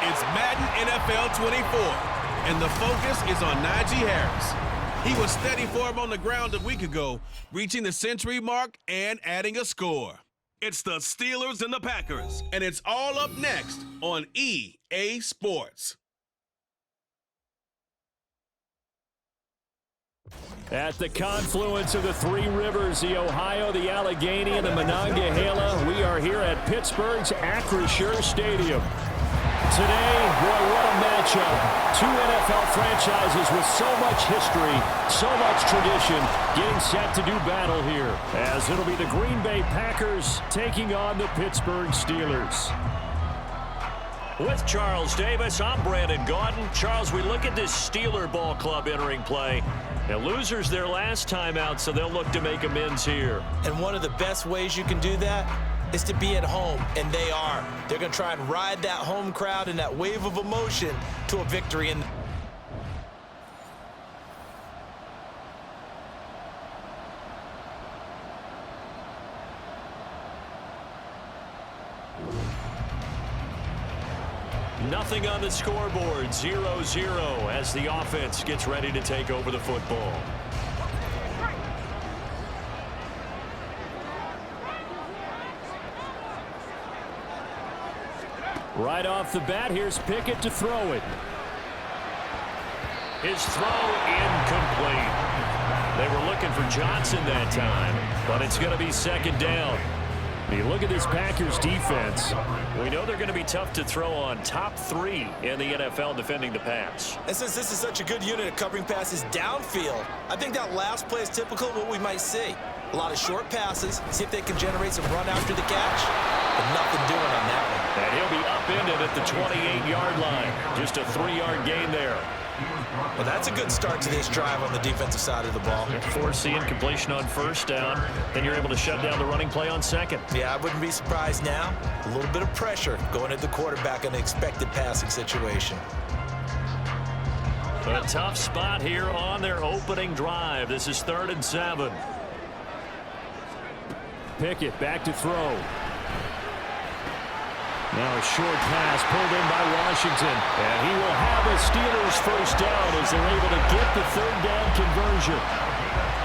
It's Madden NFL 24, and the focus is on Najee Harris. He was steady for him on the ground a week ago, reaching the century mark and adding a score. It's the Steelers and the Packers, and it's all up next on EA Sports. At the confluence of the three rivers, the Ohio, the Allegheny, and the Monongahela, we are here at Pittsburgh's Acrisure Stadium. Today, boy, what a matchup. Two NFL franchises with so much history, so much tradition, getting set to do battle here, as it'll be the Green Bay Packers taking on the Pittsburgh Steelers. With Charles Davis, I'm Brandon Gaudin. Charles, we look at this Steeler ball club entering play. Now, losers their last time out, so they'll look to make amends here. And one of the best ways you can do that is to be at home, and they are. They're going to try and ride that home crowd and that wave of emotion to a victory. And nothing on the scoreboard, 0-0 as the offense gets ready to take over the football. Right off the bat, here's Pickett to throw it. His throw incomplete. They were looking for Johnson that time, but it's going to be second down. You look at this Packers defense. We know they're going to be tough to throw on, top 3 in the NFL defending the pass. And since this is such a good unit of covering passes downfield, I think that last play is typical of what we might see. A lot of short passes, see if they can generate some run after the catch, but nothing doing on that one. And he'll be upended at the 28-yard line. Just a 3-yard gain there. Well, that's a good start to this drive on the defensive side of the ball. Force the incompletion on first down, then you're able to shut down the running play on second. Yeah, I wouldn't be surprised now. A little bit of pressure going at the quarterback in an expected passing situation. A tough spot here on their opening drive. This is 3rd and 7. Pickett back to throw. Now a short pass pulled in by Washington. And he will have a Steelers first down as they're able to get the 3rd down conversion.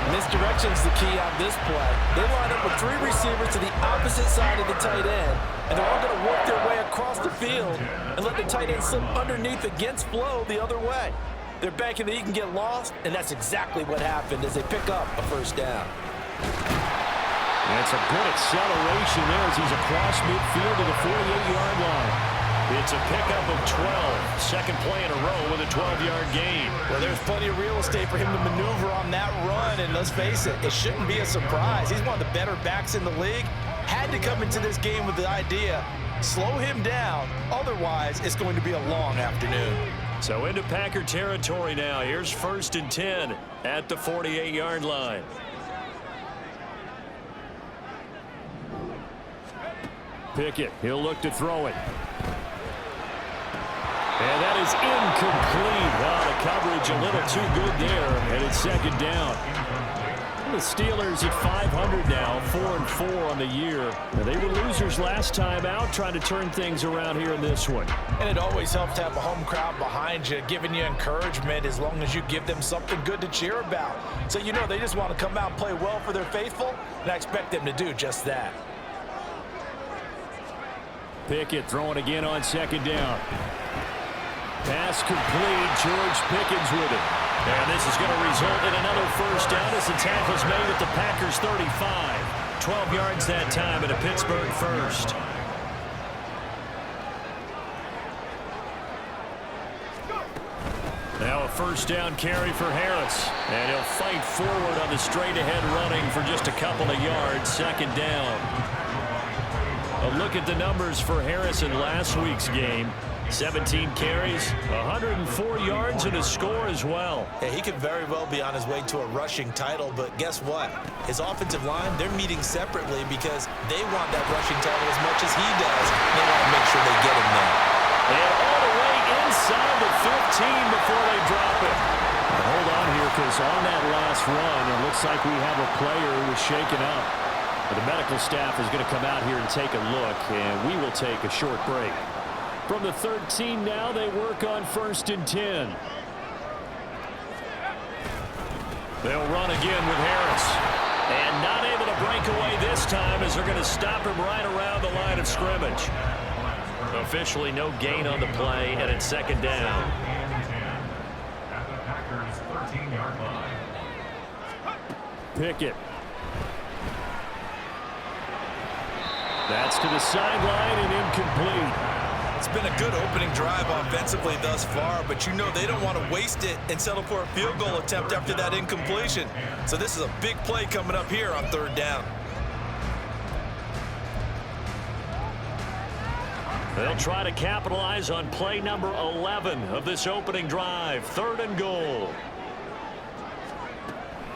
Misdirection's the key on this play. They line up with 3 receivers to the opposite side of the tight end, and they're all going to work their way across the field and let the tight end slip underneath against flow the other way. They're banking that he can get lost, and that's exactly what happened as they pick up a first down. That's a good acceleration there as he's across midfield to the 48-yard line. It's a pickup of 12. Second play in a row with a 12-yard gain. Well, there's plenty of real estate for him to maneuver on that run, and let's face it, it shouldn't be a surprise. He's one of the better backs in the league. Had to come into this game with the idea, slow him down, otherwise it's going to be a long afternoon. So into Packer territory now. Here's 1st and 10 at the 48-yard line. Pickett, he'll look to throw it. And that is incomplete. Wow, the coverage a little too good there, and it's second down. The Steelers at 500 now, 4-4 on the year. Now, they were losers last time out, trying to turn things around here in this one. And it always helps to have a home crowd behind you, giving you encouragement as long as you give them something good to cheer about. So you know they just want to come out and play well for their faithful, and I expect them to do just that. Pickett throwing again on second down. Pass complete. George Pickens with it. And this is going to result in another first down as the tackle's made at the Packers 35. 12 yards that time at a Pittsburgh first. Now a first down carry for Harris. And he'll fight forward on the straight-ahead running for just a couple of yards. Second down. A look at the numbers for Harris in last week's game. 17 carries, 104 yards, and a score as well. Yeah, he could very well be on his way to a rushing title, but guess what? His offensive line, they're meeting separately because they want that rushing title as much as he does. They want to make sure they get him there. And all the way inside the 15 before they drop it. Now hold on here, because on that last run, it looks like we have a player who was shaken up. But the medical staff is going to come out here and take a look, and we will take a short break. From the 13 now, they work on 1st and 10. They'll run again with Harris. And not able to break away this time as they're going to stop him right around the line of scrimmage. Officially no gain on the play, and it's 2nd down. Pickett. That's to the sideline and incomplete. It's been a good opening drive offensively thus far, but you know they don't want to waste it and settle for a field goal attempt after that incompletion. So this is a big play coming up here on 3rd down. They'll try to capitalize on play number 11 of this opening drive. 3rd and goal.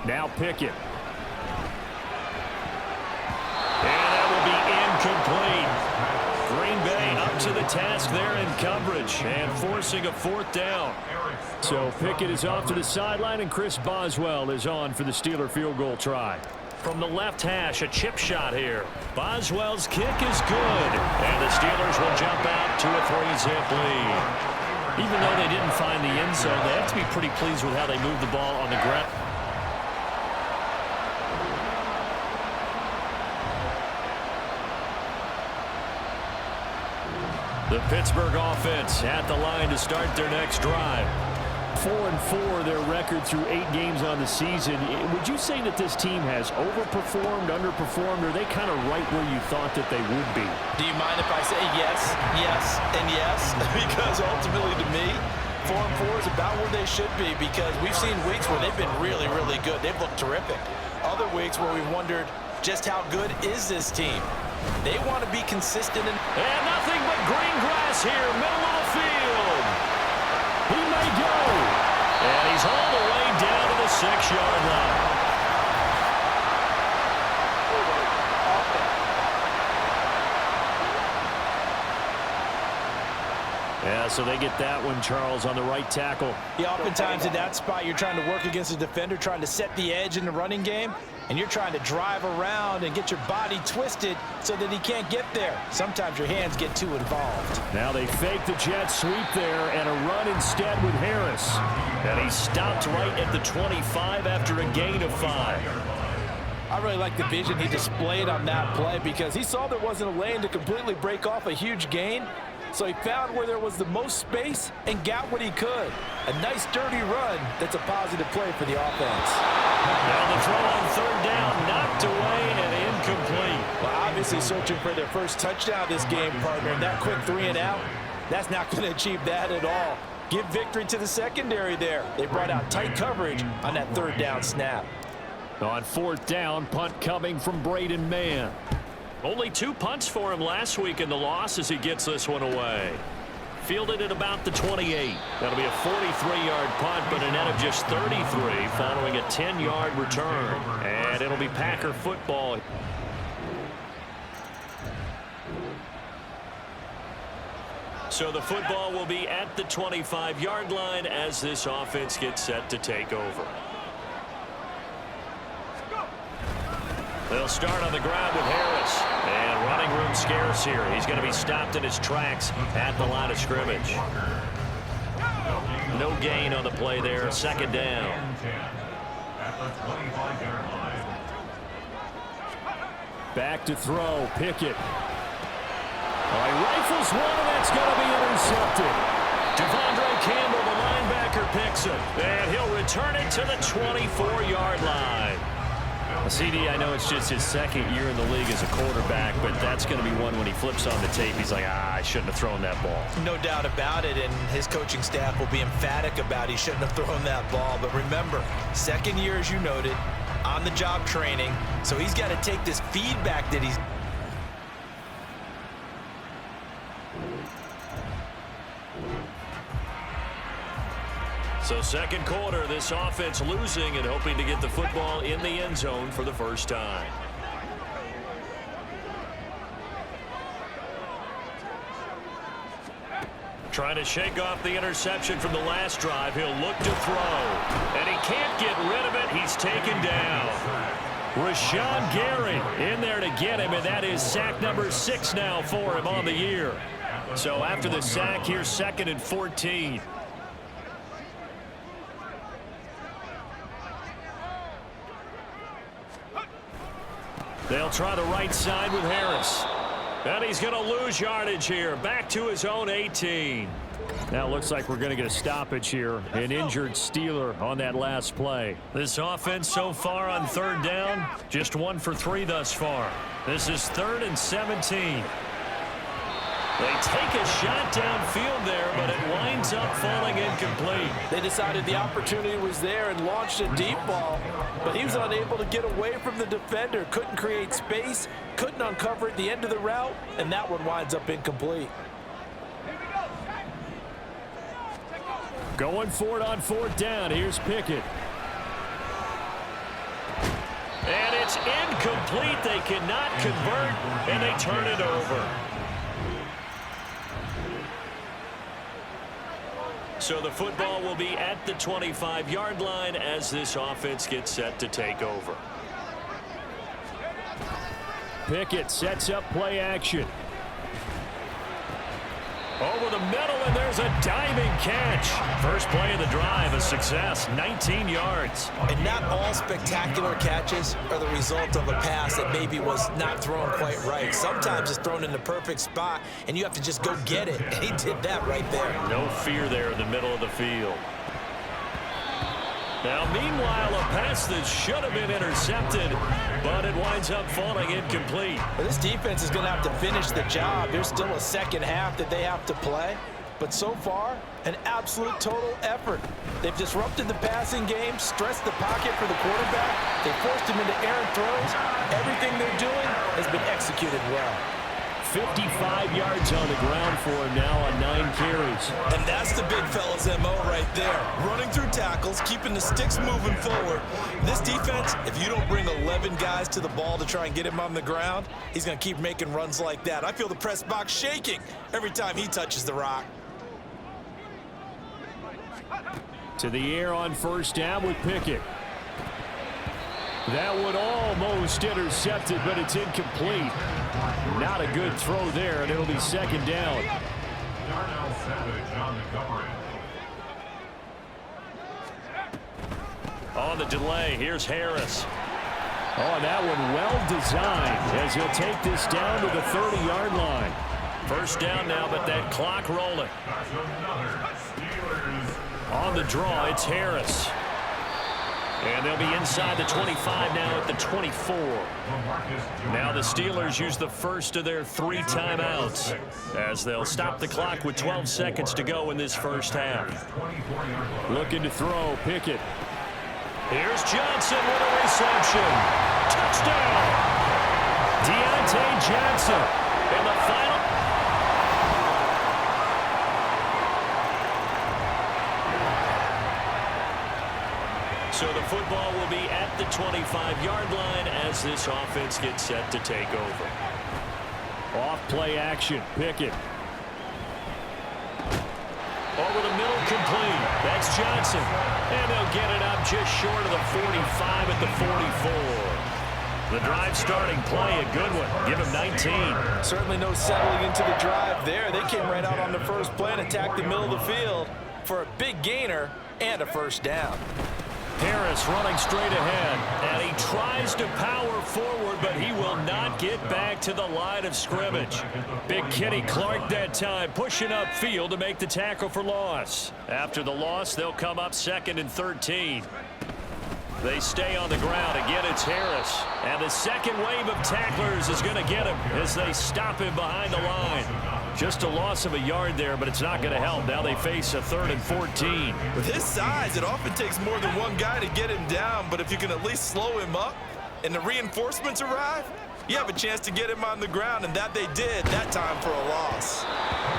Now Pickett. And that will be incomplete. Green Bay up to the task there in coverage and forcing a 4th down. So Pickett is off to the sideline, and Chris Boswell is on for the Steeler field goal try. From the left hash, a chip shot here. Boswell's kick is good. And the Steelers will jump out to a 3-zip lead. Even though they didn't find the end zone, they have to be pretty pleased with how they moved the ball on the ground. The Pittsburgh offense at the line to start their next drive. 4-4 their record through 8 games on the season. Would you say that this team has overperformed, underperformed, or are they kind of right where you thought that they would be? Do you mind if I say yes, yes, and yes? Because ultimately to me, 4-4 is about where they should be, because we've seen weeks where they've been really, really good. They've looked terrific. Other weeks where we've wondered just how good is this team. They want to be consistent. And nothing but green grass here, middle of the field. He may go. And he's all the way down to the 6-yard line. Yeah, so they get that one, Charles, on the right tackle. Yeah, oftentimes in that spot, you're trying to work against a defender, trying to set the edge in the running game, and you're trying to drive around and get your body twisted so that he can't get there. Sometimes your hands get too involved. Now they fake the jet sweep there and a run instead with Harris. And he stopped right at the 25 after a gain of 5. I really like the vision he displayed on that play, because he saw there wasn't a lane to completely break off a huge gain. So he found where there was the most space and got what he could. A nice, dirty run that's a positive play for the offense. Now the throw on 3rd down, knocked away and incomplete. Well, obviously searching for their first touchdown this game, partner. And that quick 3 and out, that's not going to achieve that at all. Give victory to the secondary there. They brought out tight coverage on that 3rd down snap. On 4th down, punt coming from Braden Mann. Only 2 punts for him last week in the loss as he gets this one away. Fielded at about the 28. That'll be a 43-yard punt, but a net of just 33 following a 10-yard return. And it'll be Packer football. So the football will be at the 25-yard line as this offense gets set to take over. They'll start on the ground with Harris. And running room scarce here. He's going to be stopped in his tracks at the line of scrimmage. No gain on the play there. 2nd down. Back to throw. Pickett. He rifles one, and that's going to be intercepted. Devondre Campbell, the linebacker, picks it. And he'll return it to the 24-yard line. CD, I know it's just his 2nd year in the league as a quarterback, but that's going to be one when he flips on the tape. He's like, I shouldn't have thrown that ball. No doubt about it, and his coaching staff will be emphatic about he shouldn't have thrown that ball. But remember, 2nd year, as you noted, on-the-job training, so he's got to take this feedback that he's... So second quarter, this offense losing and hoping to get the football in the end zone for the first time. Trying to shake off the interception from the last drive. He'll look to throw. And he can't get rid of it. He's taken down. Rashawn Gary in there to get him, and that is sack number 6 now for him on the year. So after the sack, here's 2nd and 14. They'll try the right side with Harris. And he's going to lose yardage here. Back to his own 18. Now it looks like we're going to get a stoppage here. An injured Steeler on that last play. This offense so far on 3rd down, just 1 for 3 thus far. This is 3rd and 17. They take a shot downfield there, but it winds up falling incomplete. They decided the opportunity was there and launched a deep ball, but he was unable to get away from the defender. Couldn't create space, couldn't uncover at the end of the route, and that one winds up incomplete. Going for it on 4th down. Here's Pickett. And it's incomplete. They cannot convert, and they turn it over. So the football will be at the 25-yard line as this offense gets set to take over. Pickett sets up play action. Over the middle, and there's a diving catch. First play of the drive, a success, 19 yards. And not all spectacular catches are the result of a pass that maybe was not thrown quite right. Sometimes it's thrown in the perfect spot, and you have to just go get it. And he did that right there. No fear there in the middle of the field. Now, meanwhile, a pass that should have been intercepted, but it winds up falling incomplete. Well, this defense is going to have to finish the job. There's still a second half that they have to play. But so far, an absolute total effort. They've disrupted the passing game, stressed the pocket for the quarterback. They forced him into errant throws. Everything they're doing has been executed well. 55 yards on the ground for him now on 9 carries. And that's the big fella's MO right there. Running through tackles, keeping the sticks moving forward. This defense, if you don't bring 11 guys to the ball to try and get him on the ground, he's going to keep making runs like that. I feel the press box shaking every time he touches the rock. To the air on 1st down with Pickett. That one almost intercepted, but it's incomplete. Not a good throw there, and it'll be 2nd down. On the delay, here's Harris. Oh, that one well designed as he'll take this down to the 30-yard line. 1st down now, but that clock rolling. On the draw, it's Harris. And they'll be inside the 25 now at the 24. Now the Steelers use the first of their 3 timeouts as they'll stop the clock with 12 seconds to go in this first half. Looking to throw, Pickett. Here's Johnson with a reception. Touchdown! Deontay Johnson. And the final. So the football will be at the 25-yard line as this offense gets set to take over. Off play action, Pickett. Over the middle, complete. That's Johnson. And they'll get it up just short of the 45 at the 44. The drive starting play, a good one. Give him 19. Certainly no settling into the drive there. They came right out on the first play and attacked the middle of the field for a big gainer and a 1st down. Harris running straight ahead, and he tries to power forward, but he will not get back to the line of scrimmage. Big Kenny Clark that time, pushing upfield to make the tackle for loss. After the loss, they'll come up 2nd and 13. They stay on the ground. Again, it's Harris. And the second wave of tacklers is going to get him as they stop him behind the line. Just a loss of a yard there, but it's not going to help. Now they face a 3rd and 14. With his size, it often takes more than one guy to get him down, but if you can at least slow him up and the reinforcements arrive, you have a chance to get him on the ground, and that they did that time for a loss.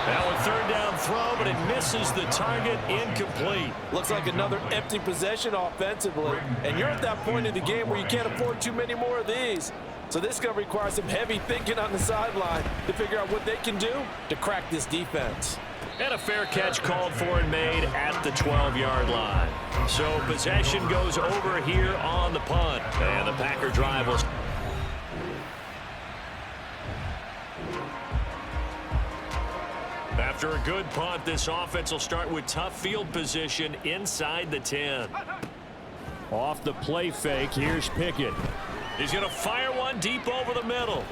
Now a third down throw, but it misses the target, incomplete. Looks like another empty possession offensively. And you're at that point in the game where you can't afford too many more of these. So this is going to require some heavy thinking on the sideline to figure out what they can do to crack this defense. And a fair catch called for and made at the 12-yard line. So possession goes over here on the punt. And the Packer drive will... After a good punt, this offense will start with tough field position inside the 10. Off the play fake, here's Pickett. He's going to fire one deep over the middle.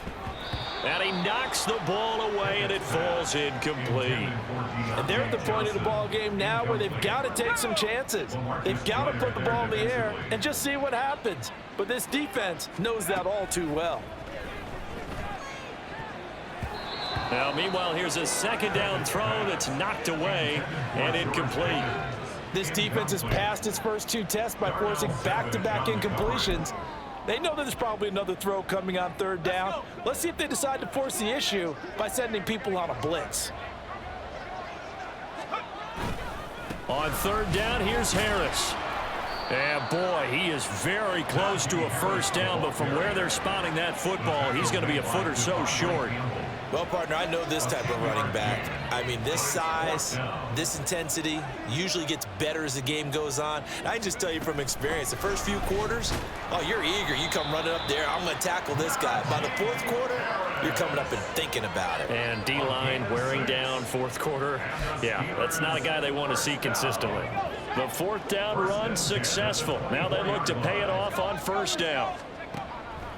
And he knocks the ball away, and it falls incomplete. And they're at the point of the ball game now where they've got to take some chances. They've got to put the ball in the air and just see what happens. But this defense knows that all too well. Now, meanwhile, here's a second down throw that's knocked away and incomplete. This defense has passed its first two tests by forcing back-to-back incompletions. They know that there's probably another throw coming on third down. Let's see if they decide to force the issue by sending people on a blitz. On third down, here's Harris. And boy, he is very close to a first down, but from where they're spotting that football, he's going to be a foot or so short. Well, partner, I know this type of running back. I mean, this size, this intensity usually gets better as the game goes on. And I just tell you from experience, the first few quarters, oh, you're eager. You come running up there, I'm going to tackle this guy. By the fourth quarter, you're coming up and thinking about it. And D-line wearing down fourth quarter. Yeah, that's not a guy they want to see consistently. The fourth down run successful. Now they look to pay it off on first down.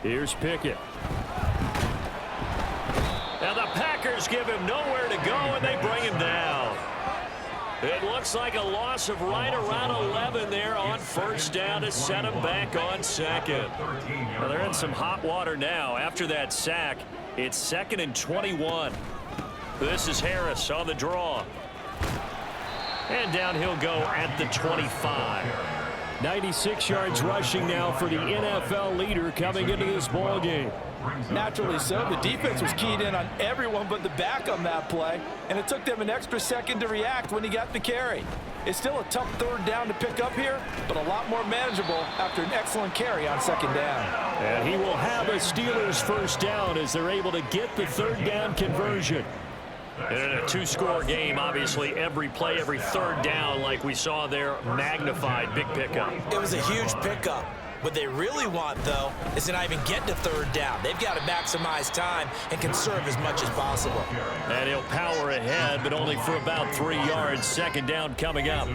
Here's Pickett. Now the Packers give him nowhere to go, and they bring him down. It looks like a loss of right around 11 there on first down to set him back on second. Well, they're in some hot water now. After that sack, it's 2nd and 21. This is Harris on the draw. And down he'll go at the 25. 96 yards rushing now for the NFL leader coming into this ball game. Naturally so. The defense was keyed in on everyone but the back on that play, and it took them an extra second to react when he got the carry. It's still a tough third down to pick up here, but a lot more manageable after an excellent carry on second down. And he will have a Steelers first down as they're able to get the third down conversion. And in a two-score game, obviously, every play, every third down, like we saw there, magnified, big pickup. It was a huge pickup. What they really want, though, is to not even get to third down. They've got to maximize time and conserve as much as possible. And he'll power ahead, but only for about 3 yards. Second down coming up.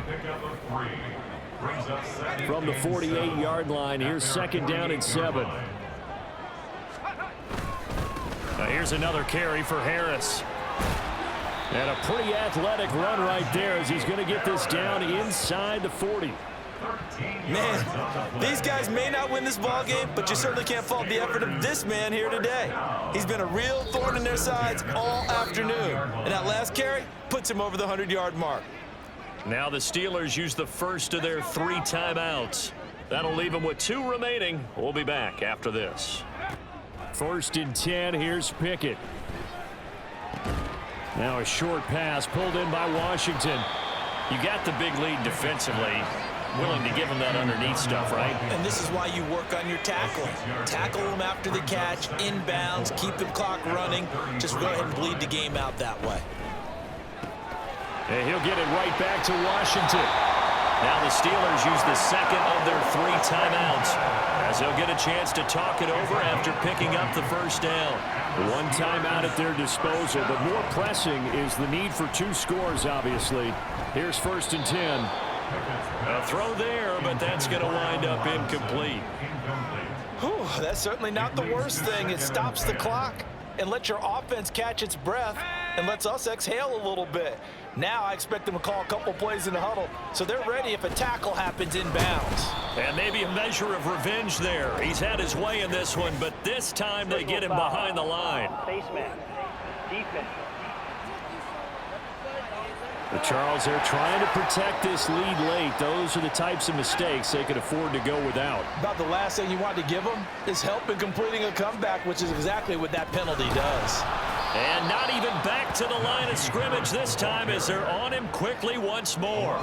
From the 48-yard line, here's second down and 7. Now here's another carry for Harris. And a pretty athletic run right there as he's going to get this down inside the 40. Man, these guys may not win this ball game, but you certainly can't fault the effort of this man here today. He's been a real thorn in their sides all afternoon. And that last carry puts him over the 100-yard mark. Now the Steelers use the first of their 3 timeouts. That'll leave them with 2 remaining. We'll be back after this. 1st and 10, here's Pickett. Now a short pass pulled in by Washington. You got the big lead defensively. Willing to give him that underneath stuff, right? And this is why you work on your tackling. Tackle him after the catch, inbounds, keep the clock running. Just go ahead and bleed the game out that way. And he'll get it right back to Washington. Now the Steelers use the second of their 3 timeouts as they'll get a chance to talk it over after picking up the first down. 1 timeout at their disposal, but more pressing is the need for 2 scores, obviously. Here's 1st and 10. A throw there, but that's going to wind up incomplete. Whew, that's certainly not the worst thing. It stops the clock and lets your offense catch its breath and lets us exhale a little bit. Now I expect them to call a couple plays in the huddle, so they're ready if a tackle happens inbounds. And maybe a measure of revenge there. He's had his way in this one, but this time they get him behind the line. Baseman, defense. But Charles, they're trying to protect this lead late. Those are the types of mistakes they could afford to go without. About the last thing you want to give them is help in completing a comeback, which is exactly what that penalty does. And not even back to the line of scrimmage this time as they're on him quickly once more.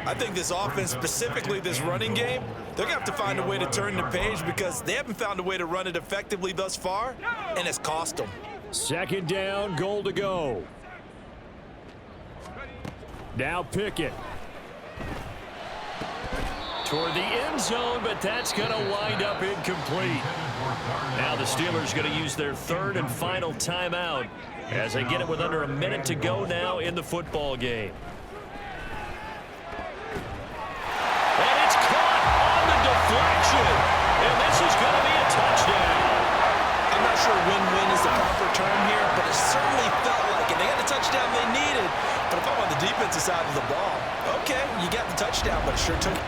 I think this offense, specifically this running game, they're going to have to find a way to turn the page because they haven't found a way to run it effectively thus far, and it's cost them. Second down, goal to go. Now Pickett. Toward the end zone, but that's going to wind up incomplete. Now the Steelers going to use their third and final timeout as they get it with under a minute to go now in the football game. And it's caught on the deflection. And this is going to be a touchdown. I'm not sure win-win is the proper term here, but it certainly felt like it. They got the touchdown they needed. But if I'm on the defensive side of the ball, okay, you got the touchdown, but it sure took.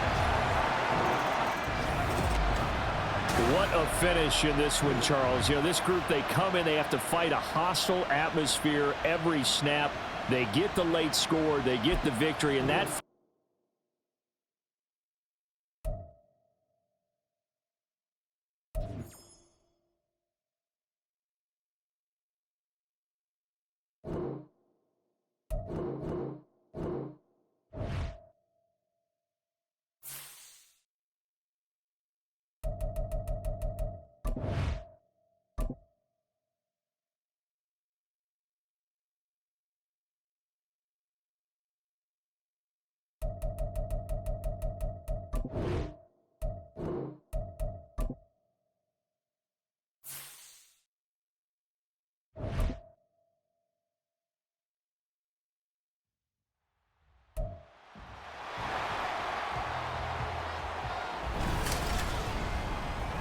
What a finish in this one, Charles. You know, this group, they come in, they have to fight a hostile atmosphere every snap. They get the late score, they get the victory, and that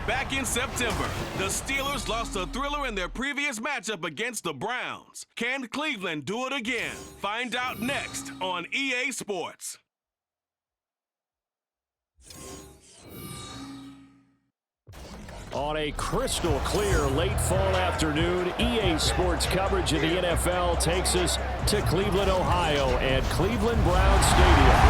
Back in September, the Steelers lost a thriller in their previous matchup against the Browns. Can Cleveland do it again? Find out next on EA Sports. on a crystal clear late fall afternoon, EA Sports coverage of the NFL takes us to Cleveland, Ohio and Cleveland Browns Stadium.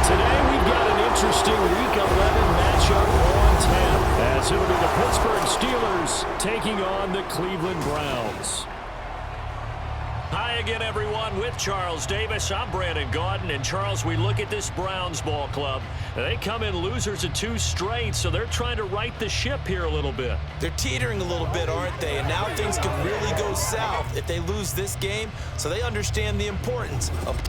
Today we've got an interesting Week 11 matchup on tap as it'll be the Pittsburgh Steelers taking on the Cleveland Browns. Hi again, everyone. With Charles Davis, I'm Brandon Gaudin. And, Charles, we look at this Browns ball club. They come in losers of 2 straight, so they're trying to right the ship here a little bit. They're teetering a little bit, aren't they? And now things could really go south if they lose this game, so they understand the importance of...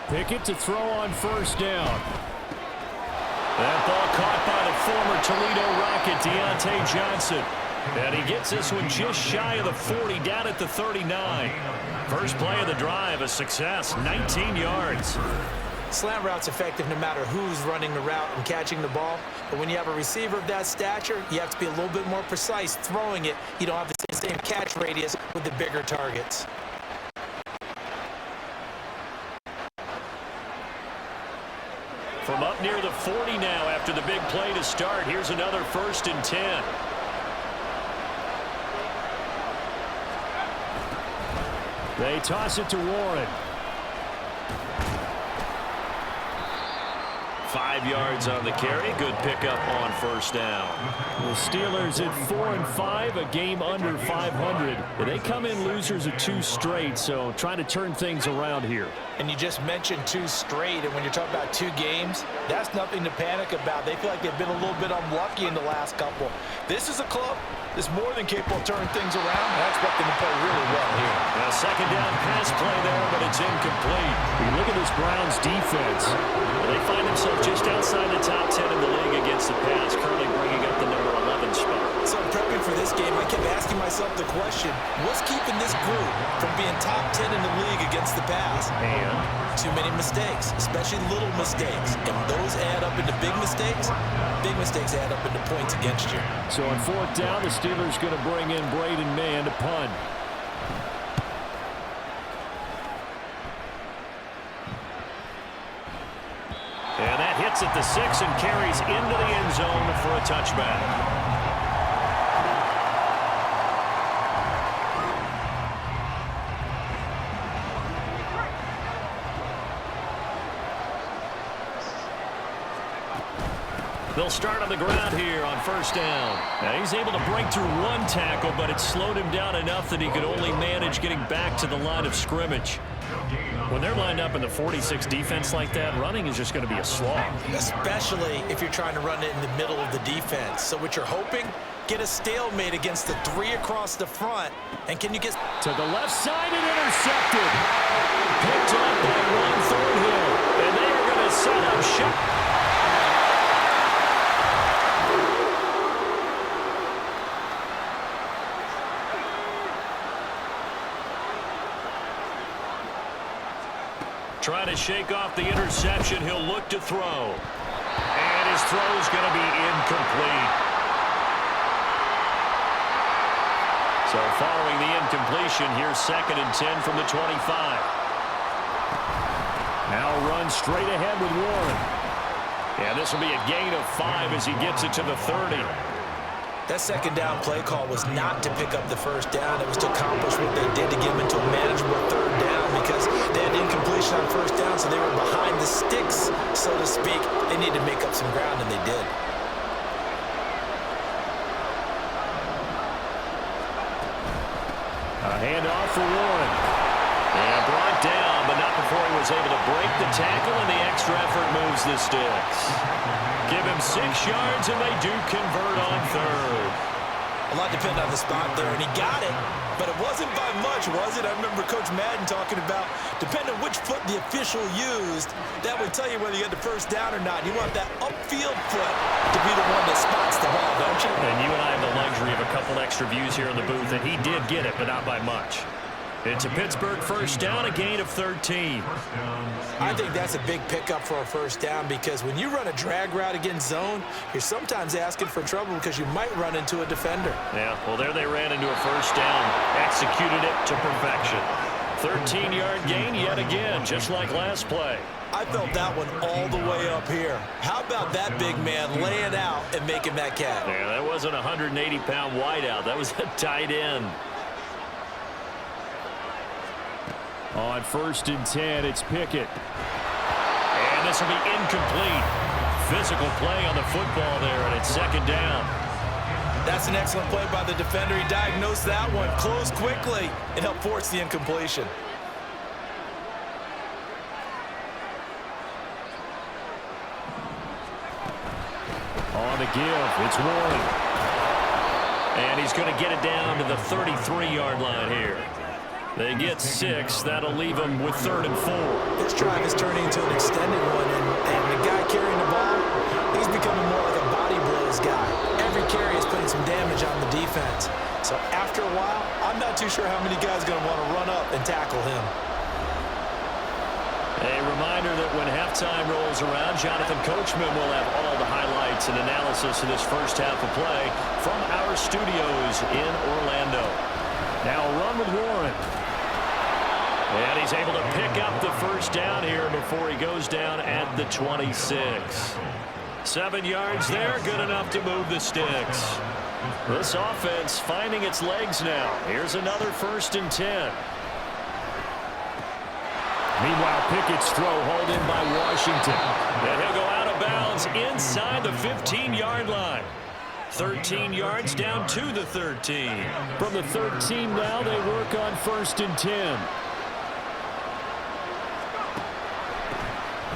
Pickett to throw on first down. That ball caught by the former Toledo Rocket, Deontay Johnson. And he gets this one just shy of the 40, down at the 39. First play of the drive, a success, 19 yards. Slant route's effective no matter who's running the route and catching the ball. But when you have a receiver of that stature, you have to be a little bit more precise throwing it. You don't have the same catch radius with the bigger targets. From up near the 40 now after the big play to start. Here's another 1st and 10. They toss it to Warren. 5 yards on the carry. Good pickup on first down. The Steelers at 4-5, a game under 500. They come in losers of 2 straight, so trying to turn things around here. And you just mentioned 2 straight, and when you're talking about 2 games, that's nothing to panic about. They feel like they've been a little bit unlucky in the last couple. This is a club that's more than capable of turning things around, and I expect them to play really well here. A second down pass play there, but it's incomplete. We look at this Browns defense. They find themselves just outside the top 10 in the league against the pass, currently bringing up the number 11 landing spot. So in prepping for this game, I kept asking myself the question, what's keeping this group from being top 10 in the league against the pass? And Too many mistakes, especially little mistakes. And those add up into big mistakes. Big mistakes add up into points against you. so on 4th down, the Steelers going to bring in Braden Mann to punt. And that hits at the 6 and carries into the end zone for a touchback. They'll start on the ground here on 1st down. Now he's able to break through one tackle, but it slowed him down enough that he could only manage getting back to the line of scrimmage. When they're lined up in the 46 defense like that, running is just going to be a slog. Especially if you're trying to run it in the middle of the defense. So what you're hoping, get a stalemate against the 3 across the front. And can you get To the left side and intercepted. Picked up by Ron Thornhill. And they are going to set up shop. Trying to shake off the interception. He'll look to throw. And his throw is going to be incomplete. So following the incompletion, here's 2nd and 10 from the 25. Now run straight ahead with Warren. Yeah, this will be a gain of 5 as he gets it to the 30. That 2nd down play call was not to pick up the 1st down. It was to accomplish what they did to get them into a manageable 3rd down because they had incompletion on 1st down, so they were behind the sticks, so to speak. They needed to make up some ground, and they did. A handoff for Warren. And brought down, but not before he was able to break the tackle, and the extra effort moves the sticks. Give him 6 yards, and they do convert on 3rd. A lot depended on the spot there, and he got it, but it wasn't by much, was it? I remember Coach Madden talking about, depending on which foot the official used, that would tell you whether you had the 1st down or not. You want that upfield foot to be the one that spots the ball, don't you? And you and I have the luxury of a couple extra views here in the booth, and he did get it, but not by much. It's a Pittsburgh 1st down, a gain of 13. I think that's a big pickup for a 1st down because when you run a drag route against zone, you're sometimes asking for trouble because you might run into a defender. Yeah, well, there they ran into a 1st down, executed it to perfection. 13-yard gain yet again, just like last play. I felt that one all the way up here. How about that big man laying out and making that catch? Yeah, that wasn't a 180-pound wideout. That was a tight end. On 1st and 10, it's Pickett. And this will be incomplete. Physical play on the football there, and it's 2nd down. That's an excellent play by the defender. He diagnosed that one, closed quickly, and helped force the incompletion. On the give, it's Warren. And he's going to get it down to the 33-yard line here. They get 6. That'll leave them with 3rd and 4. This drive is turning into an extended one, and the guy carrying the ball, he's becoming more like a body blows guy. Every carry is putting some damage on the defense. So after a while, I'm not too sure how many guys are going to want to run up and tackle him. A reminder that when halftime rolls around, Jonathan Coachman will have all the highlights and analysis of this 1st half of play from our studios in Orlando. Now a run with Warren. And he's able to pick up the 1st down here before he goes down at the 26. 7 yards there, good enough to move the sticks. This offense finding its legs now. Here's another 1st and 10. Meanwhile, Pickett's throw hauled in by Washington. And he'll go out of bounds inside the 15-yard line. 13 yards down to the 13. From the 13 now, they work on 1st and 10.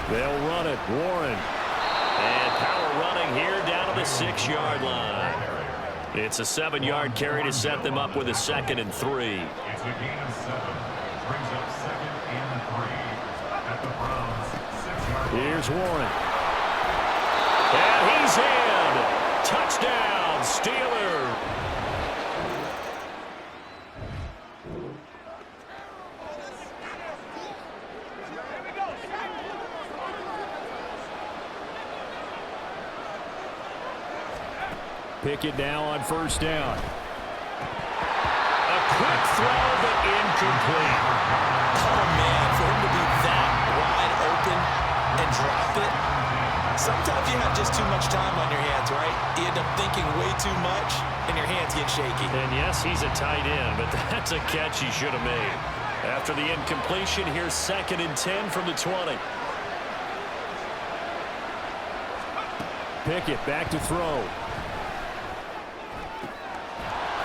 They'll run it. Warren. And power running here down to the 6-yard line. It's a 7-yard carry to set them up with a 2nd and 3. Here's Warren. And he's in. Touchdown, Steelers. Pickett now on first down. A quick throw, but incomplete. Oh, man, for him to be that wide open and drop it. Sometimes you have just too much time on your hands, right? You end up thinking way too much, and your hands get shaky. And yes, he's a tight end, but that's a catch he should have made. After the incompletion, here's 2nd and 10 from the 20. Pickett back to throw.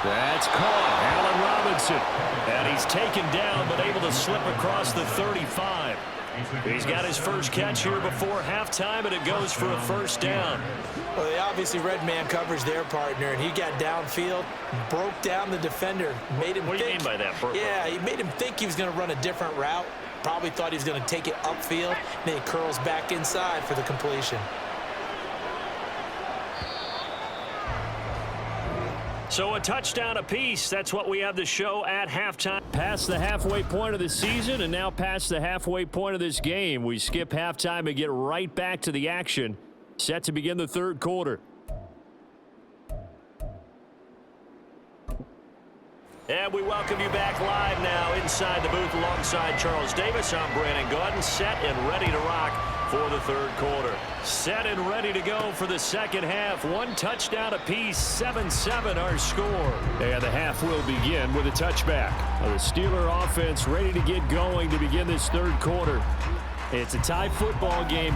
That's caught. Allen Robinson. And he's taken down, but able to slip across the 35. He's got his first catch here before halftime, and it goes for a first down. Well, they obviously read man coverage their partner, and he got downfield, broke down the defender, made him What do you think. mean by that, Burke? Yeah, he made him think he was going to run a different route. Probably thought he was going to take it upfield. Then he curls back inside for the completion. So a touchdown apiece. That's what we have to show at halftime. Past the halfway point of the season and now past the halfway point of this game. We skip halftime and get right back to the action. Set to begin the third quarter. And we welcome you back live now inside the booth alongside Charles Davis. I'm Brandon Gaudin, set and ready to rock for the third quarter. Set and ready to go for the second half. One touchdown apiece, 7-7 our score. And the half will begin with a touchback. The Steeler offense ready to get going to begin this third quarter. It's a tie football game.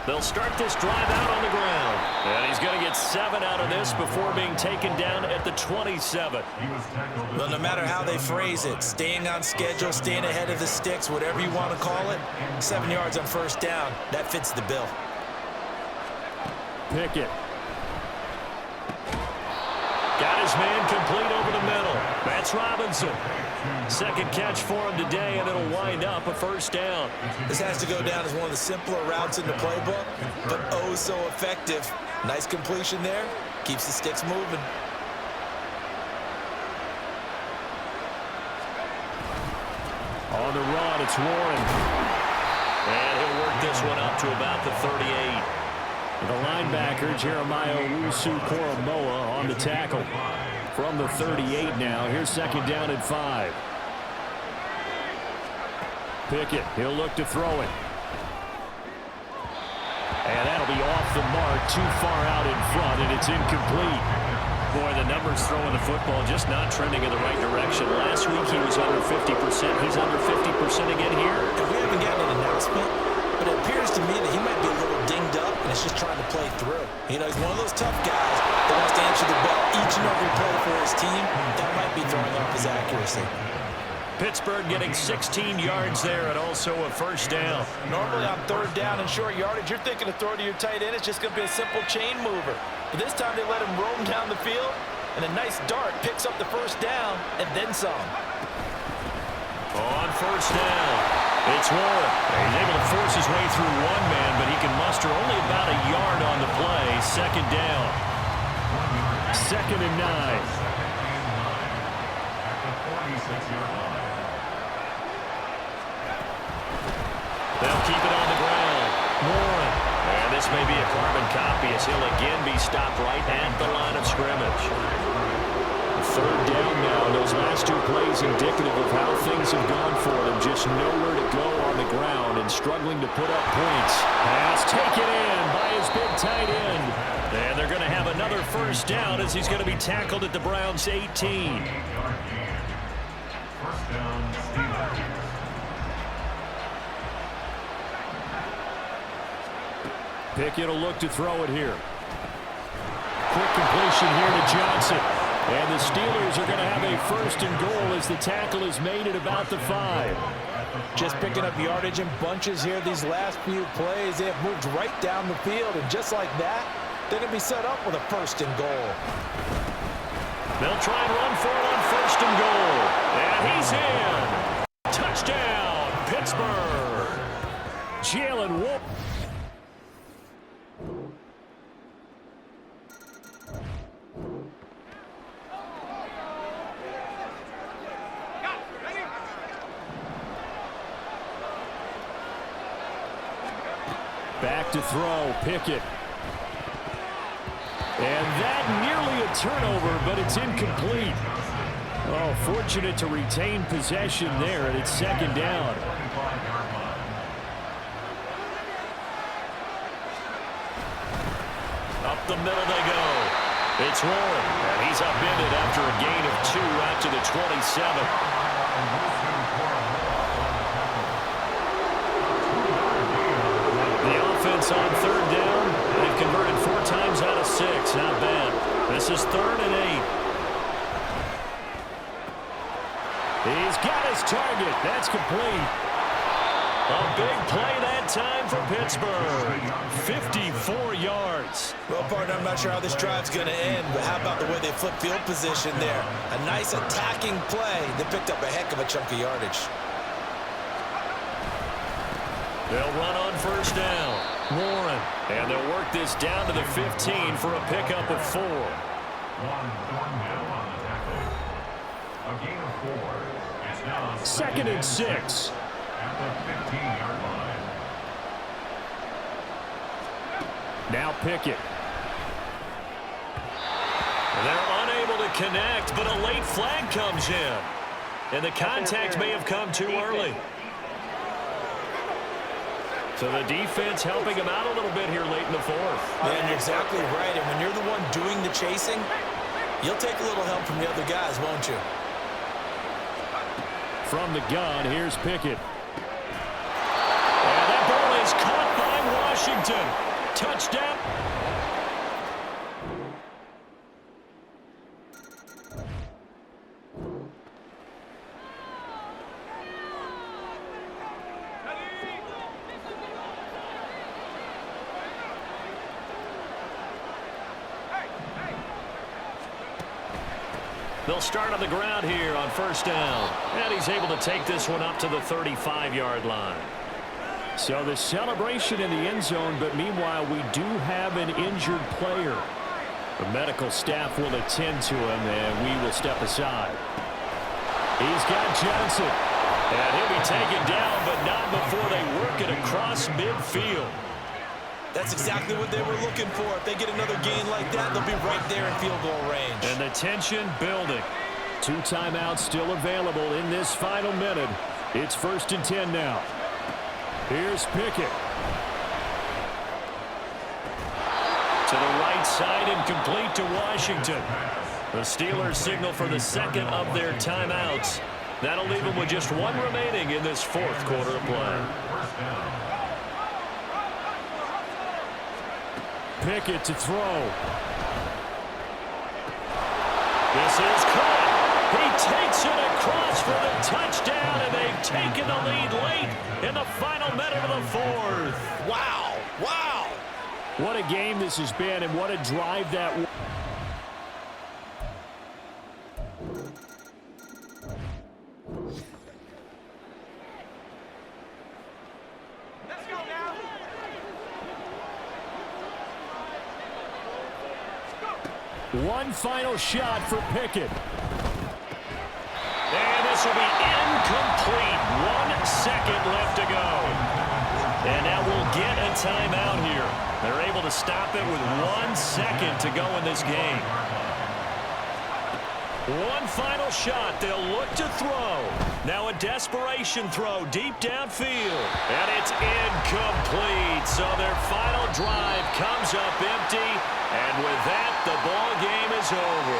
They'll start this drive out on the ground. And he's going to get 7 out of this before being taken down at the 27. Well, no matter how they phrase it, staying on schedule, staying ahead of the sticks, whatever you want to call it, 7 yards on first down, that fits the bill. Pickett. Got his man complete over the middle. That's Robinson. Second catch for him today, and it'll wind up a first down. This has to go down as one of the simpler routes in the playbook, but oh so effective. Nice completion there. Keeps the sticks moving. On the run, it's Warren. And he'll work this one up to about the 38. The linebacker, Jeremiah Owusu-Koramoah, on the tackle. From the 38 now, here's second down and 5. Pickett, he'll look to throw it. And that'll be off the mark, too far out in front, and it's incomplete. Boy, the numbers throwing the football just not trending in the right direction. Last week he was under 50%. He's under 50% again here. And we haven't gotten an announcement, but it appears to me that he might be a little dinged up and is just trying to play through. You know, he's one of those tough guys that wants to answer the bell each and every play for his team. That might be throwing off his accuracy. Pittsburgh getting 16 yards there and also a first down. Normally on third down and short yardage, you're thinking to throw to your tight end. It's just going to be a simple chain mover. But this time they let him roam down the field, and a nice dart picks up the first down and then some. On first down, it's Warren. He's able to force his way through one man, but he can muster only about a yard on the play. Second down. 2nd and 9. They'll keep it on the ground. Warren. And this may be a carbon copy as he'll again be stopped right at the line of scrimmage. Third down now. Those last two plays indicative of how things have gone for them. Just nowhere to go on the ground and struggling to put up points. Pass taken in by his big tight end. And they're going to have another first down as he's going to be tackled at the Browns' 18. First down, Steelers. Pickett will look to throw it here. Quick completion here to Johnson. And the Steelers are going to have a first and goal as the tackle is made at about the 5. Just picking up yardage in bunches here these last few plays. They have moved right down the field, and just like that, they're going to be set up with a 1st and goal. They'll try and run for it on 1st and goal. And he's in. Touchdown, Pittsburgh. Jalen Wolf. Back to throw, Pickett. And that nearly a turnover, but it's incomplete. Oh, fortunate to retain possession there, and it's 2nd down. Up the middle they go. It's Warren, and he's upended after a gain of 2 out to the 27. Offense on 3rd down. They've converted 4 times out of 6. Not bad. This is 3rd and 8. He's got his target. That's complete. A big play that time for Pittsburgh. 54 yards. Well, partner, I'm not sure how this drive's going to end, but how about the way they flip field position there? A nice attacking play. They picked up a heck of a chunk of yardage. They'll run on 1st down. Warren. And they'll work this down to the 15 for a pickup of 4. 1 fourth down on the tackle. A gain of 4. It's now 2nd and 6. At the 15-yard line. Now Pickett. They're unable to connect, but a late flag comes in. And the contact may have come too early. So the defense helping him out a little bit here late in the 4th. Man, you're exactly right. And when you're the one doing the chasing, you'll take a little help from the other guys, won't you? From the gun, here's Pickett. And that ball is caught by Washington. Touchdown. They'll start on the ground here on 1st down. And he's able to take this one up to the 35-yard line. So the celebration in the end zone, but meanwhile we do have an injured player. The medical staff will attend to him, and we will step aside. He's got Johnson. And he'll be taken down, but not before they work it across midfield. That's exactly what they were looking for. If they get another gain like that, they'll be right there in field goal range. And the tension building. 2 timeouts still available in this final minute. It's 1st and 10 now. Here's Pickett. To the right side and complete to Washington. The Steelers signal for the 2nd of their timeouts. That'll leave them with just 1 remaining in this 4th quarter of play. Pickett to throw. This is caught. He takes it across for the touchdown, and they've taken the lead late in the final minute of the 4th. Wow. Wow. What a game this has been, and what a drive that was. One final shot for Pickett. And this will be incomplete. 1 second left to go. And now we'll get a timeout here. They're able to stop it with 1 second to go in this game. One final shot. They'll look to throw. Now a desperation throw deep downfield. And it's incomplete. So their final drive comes up empty. And with that, the ball game is over.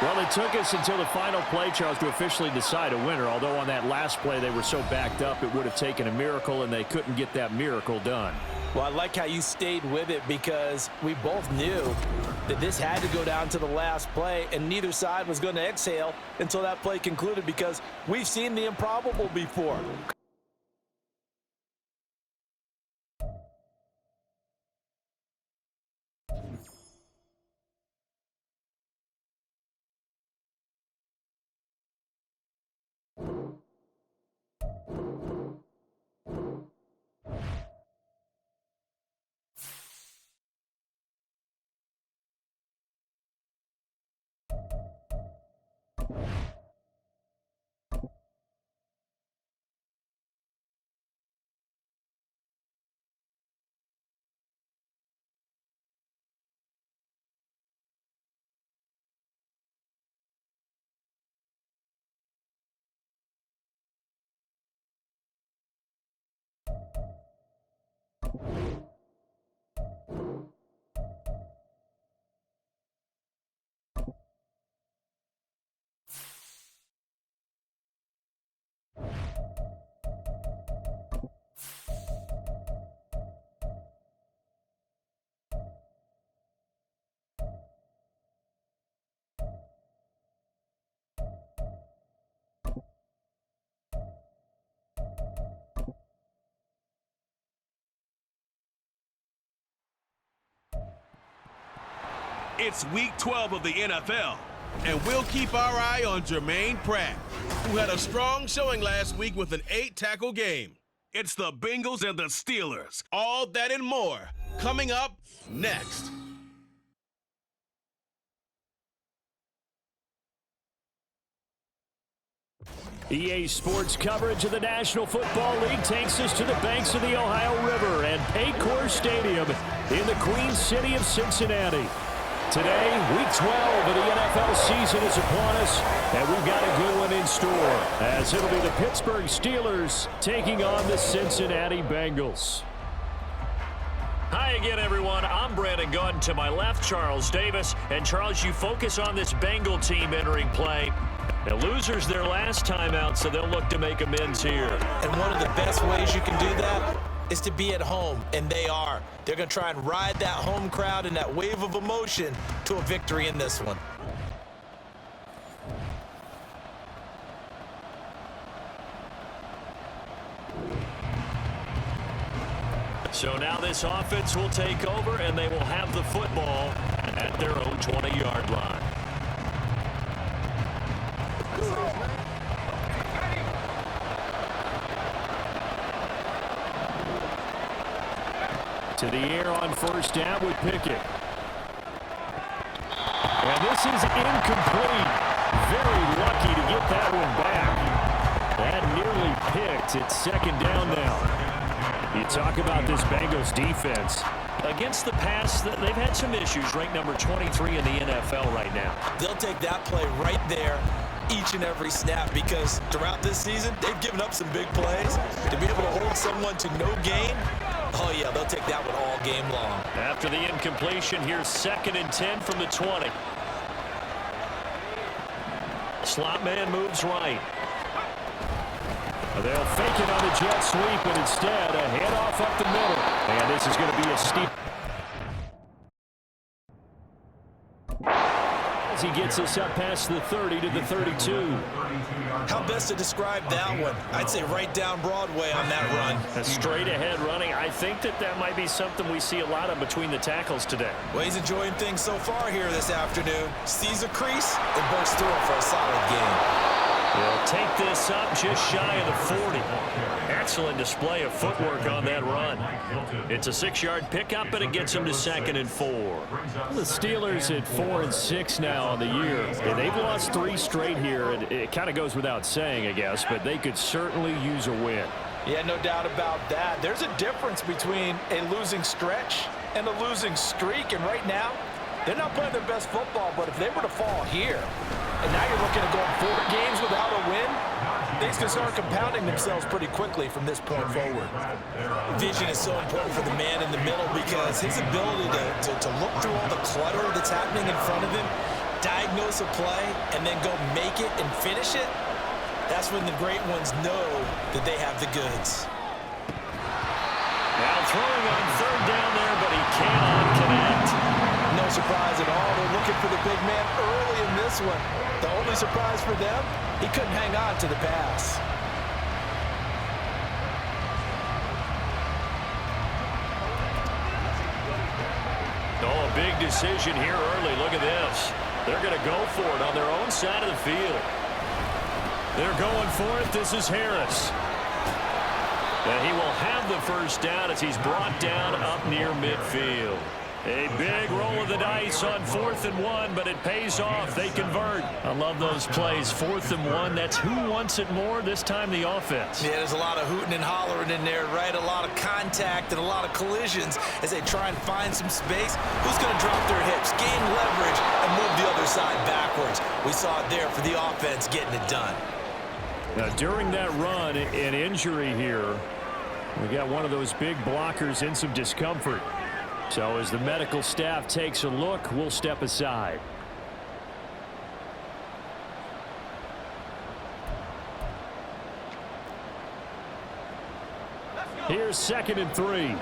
Well, it took us until the final play, Charles, to officially decide a winner. Although on that last play they were so backed up, it would have taken a miracle, and they couldn't get that miracle done. Well, I like how you stayed with it because we both knew that this had to go down to the last play, and neither side was going to exhale until that play concluded because we've seen the improbable before. It's week 12 of the NFL, and we'll keep our eye on Jermaine Pratt, who had a strong showing last week with an 8-tackle game. It's the Bengals and the Steelers. All that and more coming up next. EA Sports coverage of the National Football League takes us to the banks of the Ohio River and Paycor Stadium in the Queen City of Cincinnati. Today, week 12 of the NFL season is upon us, and we've got a good one in store, as it'll be the Pittsburgh Steelers taking on the Cincinnati Bengals. Hi again, everyone. I'm Brandon Gunn. To my left, Charles Davis. And Charles, you focus on this Bengal team entering play. The losers their last time out, so they'll look to make amends here. And one of the best ways you can do that is to be at home, and they are. They're going to try and ride that home crowd and that wave of emotion to a victory in this one. So now this offense will take over, and they will have the football at their own 20-yard line. To the air on first down with Pickett. And this is incomplete. Very lucky to get that one back. That nearly picked. It's second down now. You talk about this Bengals defense. Against the pass, they've had some issues. Ranked number 23 in the NFL right now. They'll take that play right there each and every snap, because throughout this season, they've given up some big plays. To be able to hold someone to no gain, oh yeah, they'll take that one all game long. After the incompletion, here's 2nd and 10 from the 20. Slot man moves right. They'll fake it on the jet sweep, and instead a handoff up the middle. And this is going to be a steep. As he gets us up past the 30 to the 32. How best to describe that one? I'd say right down Broadway on that run. A straight ahead running. I think that might be something we see a lot of between the tackles today. Well, he's enjoying things so far here this afternoon. Sees a crease and bursts through it for a solid game. They'll take this up just shy of the 40. Excellent display of footwork on that run. It's a 6-yard pickup, and it gets them to 2nd and 4. The Steelers at 4-6 now on the year. And they've lost 3 straight here. And it kind of goes without saying, I guess, but they could certainly use a win. Yeah, no doubt about that. There's a difference between a losing stretch and a losing streak. And right now, they're not playing their best football, but if they were to fall here, and now you're looking at going 4 games without a win, things can start compounding themselves pretty quickly from this point forward. Vision is so important for the man in the middle, because his ability to look through all the clutter that's happening in front of him, diagnose a play, and then go make it and finish it, that's when the great ones know that they have the goods. Now throwing on 3rd down there, but he cannot connect. No surprise at all. They're looking for the big man early in this one. The only surprise for them, he couldn't hang on to the pass. Oh, a big decision here early. Look at this. They're going to go for it on their own side of the field. They're going for it. This is Harris. And he will have the first down as he's brought down up near midfield. A big roll of the dice on 4th and 1, but it pays off. They convert. I love those plays. 4th and 1, that's who wants it more, this time the offense. Yeah, there's a lot of hooting and hollering in there, right? A lot of contact and a lot of collisions as they try and find some space. Who's going to drop their hips, gain leverage, and move the other side backwards? We saw it there for the offense getting it done. Now, during that run, an injury here, we got one of those big blockers in some discomfort. So as the medical staff takes a look, we'll step aside. Here's 2nd and 3.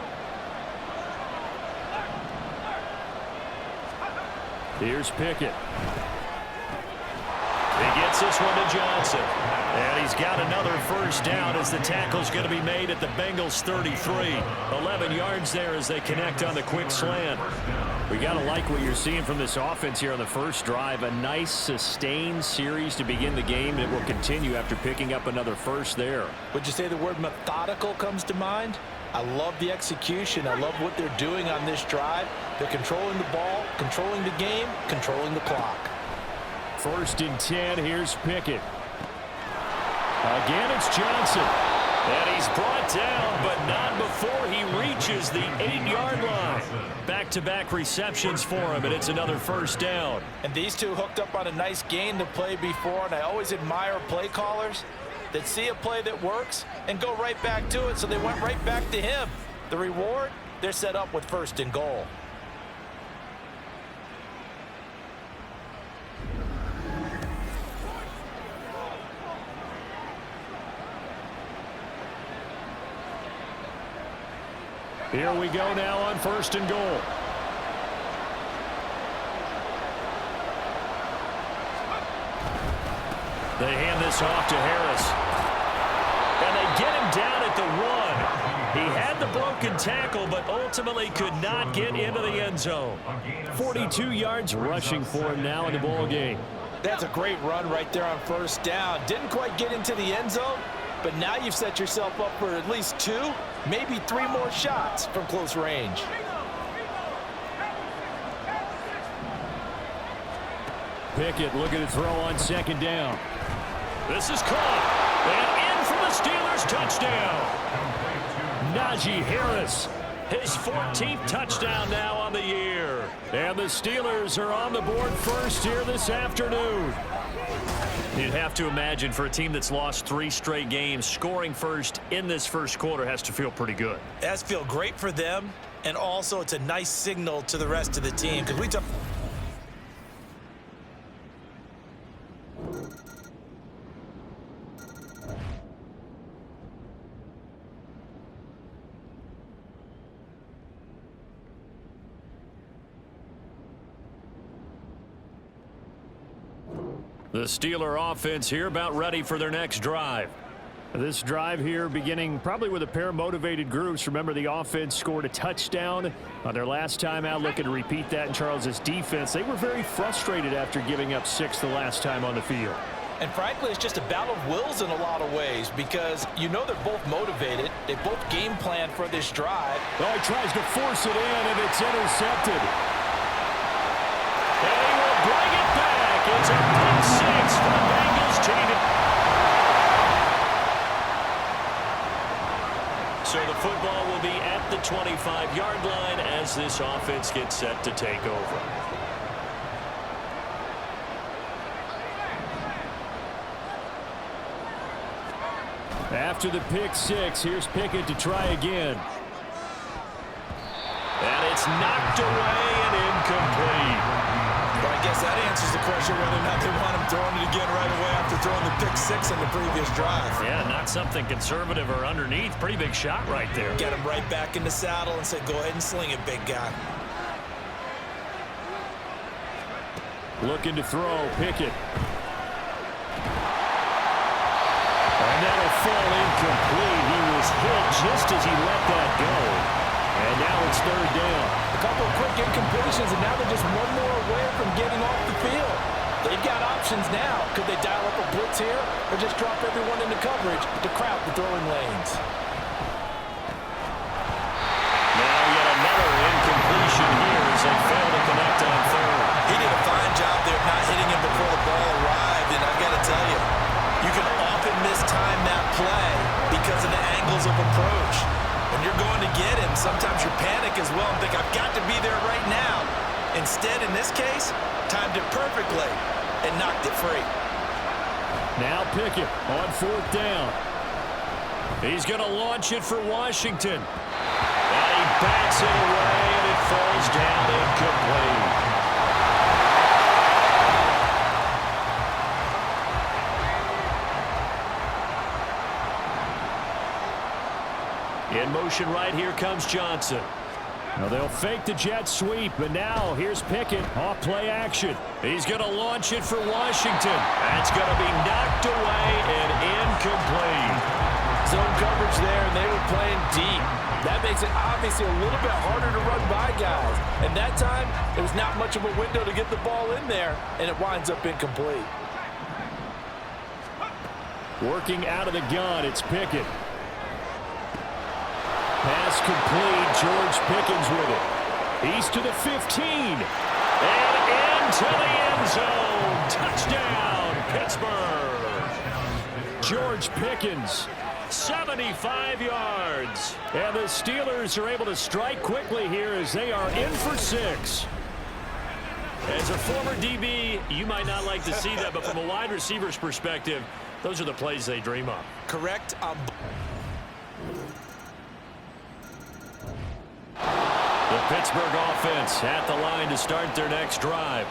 Here's Pickett. He gets this one to Johnson. And he's got another first down as the tackle's going to be made at the Bengals 33. 11 yards there as they connect on the quick slant. We got to like what you're seeing from this offense here on the first drive. A nice sustained series to begin the game. It will continue after picking up another first there. Would you say the word methodical comes to mind? I love the execution. I love what they're doing on this drive. They're controlling the ball, controlling the game, controlling the clock. 1st and 10. Here's Pickett. Again, it's Johnson. And he's brought down, but not before he reaches the 8-yard line. Back-to-back receptions for him, and it's another first down. And these two hooked up on a nice gain to play before, and I always admire play callers that see a play that works and go right back to it, so they went right back to him. The reward, they're set up with 1st and goal. Here we go now on 1st and goal. They hand this off to Harris. And they get him down at the 1. He had the broken tackle, but ultimately could not get into the end zone. 42 yards rushing for him now in the ball game. That's a great run right there on 1st down. Didn't quite get into the end zone, but now you've set yourself up for at least 2, maybe 3 more shots from close range. Pickett looking to throw on 2nd down. This is caught. And in for the Steelers touchdown. Najee Harris. His 14th touchdown now on the year. And the Steelers are on the board first here this afternoon. You'd have to imagine for a team that's lost 3 straight games, scoring first in this first quarter has to feel pretty good. It has to feel great for them, and also it's a nice signal to the rest of the team. Because we talk. The Steeler offense here about ready for their next drive. This drive here beginning probably with a pair of motivated groups. Remember, the offense scored a touchdown on their last time out. Looking to repeat that in Charles's defense. They were very frustrated after giving up 6 the last time on the field. And frankly, it's just a battle of wills in a lot of ways because you know they're both motivated. They both game plan for this drive. Oh, he tries to force it in, and it's intercepted. And he will bring it back. It's a pick 6 for the Bengals team. So the football will be at the 25-yard line as this offense gets set to take over. After the pick 6, here's Pickett to try again. And it's knocked away and incomplete. Well, I guess that answers the question whether or not they want him throwing it again right away after throwing the pick 6 in the previous drive. Yeah, not something conservative or underneath. Pretty big shot right there. Get him right back in the saddle and say, go ahead and sling it, big guy. Looking to throw, Pickett. And that'll fall incomplete. He was hit just as he let that go. And now it's 3rd down. A couple of quick incompletions, and now they're just one more away from getting off the field. They've got options now. Could they dial up a blitz here or just drop everyone into coverage to crowd the throwing lanes? Now yet another incompletion here as they fail to connect on 3rd. He did a fine job there not hitting him before the ball arrived, and I've got to tell you, you can often mistime that play because of the angles of approach. When you're going to get him, sometimes you panic as well and think, I've got to be there right now. Instead, in this case, timed it perfectly and knocked it free. Now Pickett on 4th down. He's going to launch it for Washington. And he backs it away, and it falls down incomplete. In motion right here comes Johnson. Now they'll fake the jet sweep, but now here's Pickett off play action. He's going to launch it for Washington. That's going to be knocked away and incomplete. Zone coverage there, and they were playing deep. That makes it obviously a little bit harder to run by guys. And that time, there was not much of a window to get the ball in there, and it winds up incomplete. Working out of the gun, it's Pickett. Pass complete. George Pickens with it. He's to the 15. And into the end zone. Touchdown, Pittsburgh. George Pickens, 75 yards. And the Steelers are able to strike quickly here as they are in for 6. As a former DB, you might not like to see that, but from a wide receiver's perspective, those are the plays they dream of. Correct. The Pittsburgh offense at the line to start their next drive.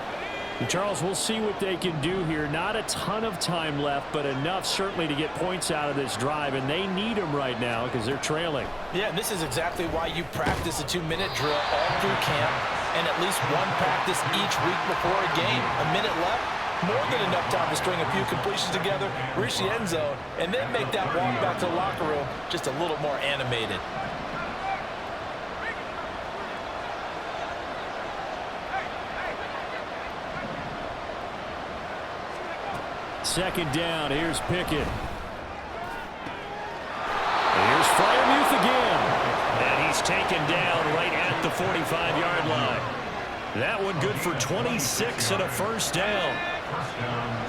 And Charles, we'll see what they can do here. Not a ton of time left, but enough certainly to get points out of this drive, and they need them right now because they're trailing. Yeah, and this is exactly why you practice a 2-minute drill all through camp and at least one practice each week before a game. A minute left, more than enough time to string a few completions together, reach the end zone, and then make that walk back to the locker room just a little more animated. Second down, here's Pickett. Here's Freiermuth again. And he's taken down right at the 45-yard line. That one good for 26 and a first down. First down,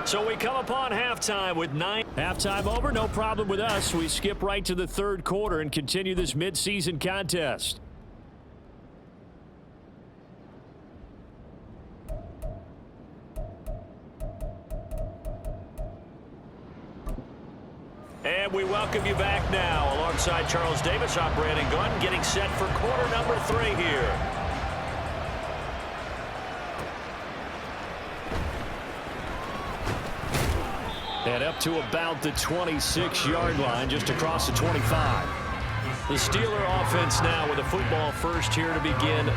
Steelers. So we come upon halftime with 9. Halftime over, no problem with us. We skip right to the third quarter and continue this midseason contest. And we welcome you back now alongside Charles Davis. I'm Brandon Gunn getting set for quarter number 3 here. And up to about the 26-yard line, just across the 25. The Steeler offense now with a football first here to begin.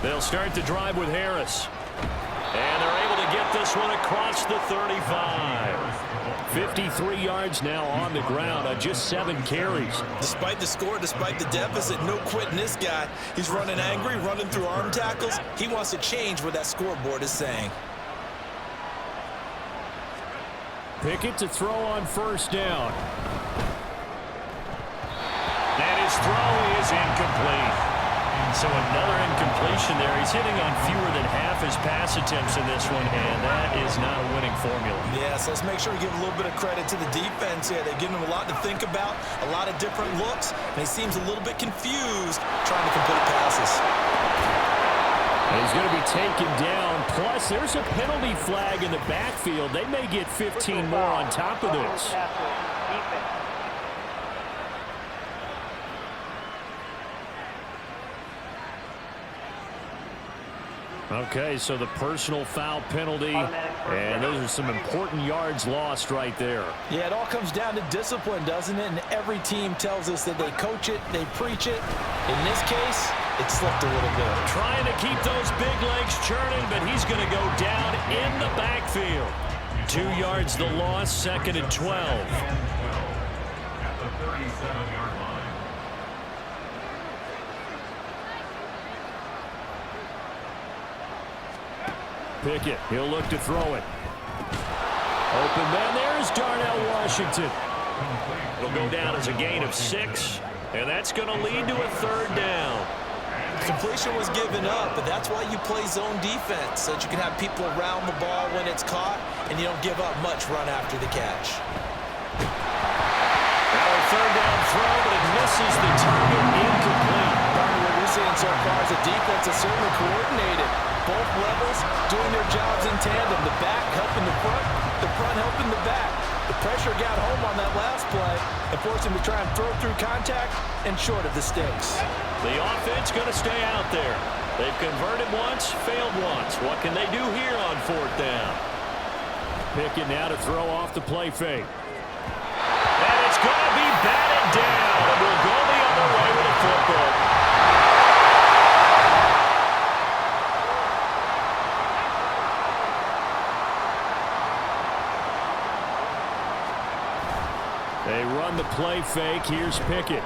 They'll start the drive with Harris. And they're able to get this one across the 35. 53 yards now on the ground on just 7 carries. Despite the score, despite the deficit, no quitting this guy. He's running angry, running through arm tackles. He wants to change what that scoreboard is saying. Pickett to throw on first down. And his throw is incomplete. So another incompletion there. He's hitting on fewer than half his pass attempts in this one, and that is not a winning formula. Yes, let's make sure we give a little bit of credit to the defense here. They're giving him a lot to think about, a lot of different looks, and he seems a little bit confused trying to complete passes. And he's going to be taken down. Plus, there's a penalty flag in the backfield. They may get 15 more on top of this. Okay, so the personal foul penalty, and those are some important yards lost right there. Yeah, it all comes down to discipline, doesn't it? And every team tells us that they coach it, they preach it. In this case, it slipped a little bit. Trying to keep those big legs churning, but he's going to go down in the backfield. 2 yards the loss, 2nd and 12. At the 37-yard line. Pickett, he'll look to throw it. Open man, there's Darnell Washington. It'll go down as a gain of 6, and that's going to lead to a 3rd down. Completion was given up, but that's why you play zone defense, so that you can have people around the ball when it's caught, and you don't give up much run after the catch. Now a 3rd down throw, but it misses the target, incomplete. What we're seeing so far is a defense that's certainly coordinated. Both levels doing their jobs in tandem. The back helping the front helping the back. The pressure got home on that last play and force him to try and throw through contact and short of the sticks. The offense going to stay out there. They've converted once, failed once. What can they do here on 4th down? Pickett now to throw off the play fake. And it's going to be batted down. And we'll go the other way with a football. They run the play fake. Here's Pickett.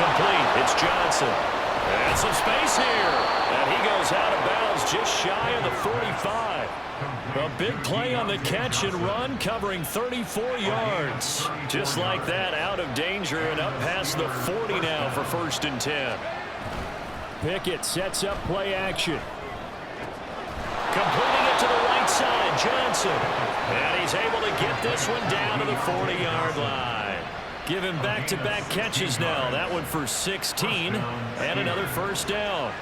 Complete. It's Johnson. And some space here. And he goes out of bounds just shy of the 45. A big play on the catch and run, covering 34 yards. Just like that, out of danger and up past the 40 now for 1st and 10. Pickett sets up play action. Completing it to the right side, Johnson. And he's able to get this one down to the 40-yard line. Give him back-to-back catches now. That one for 16 and another 1st down.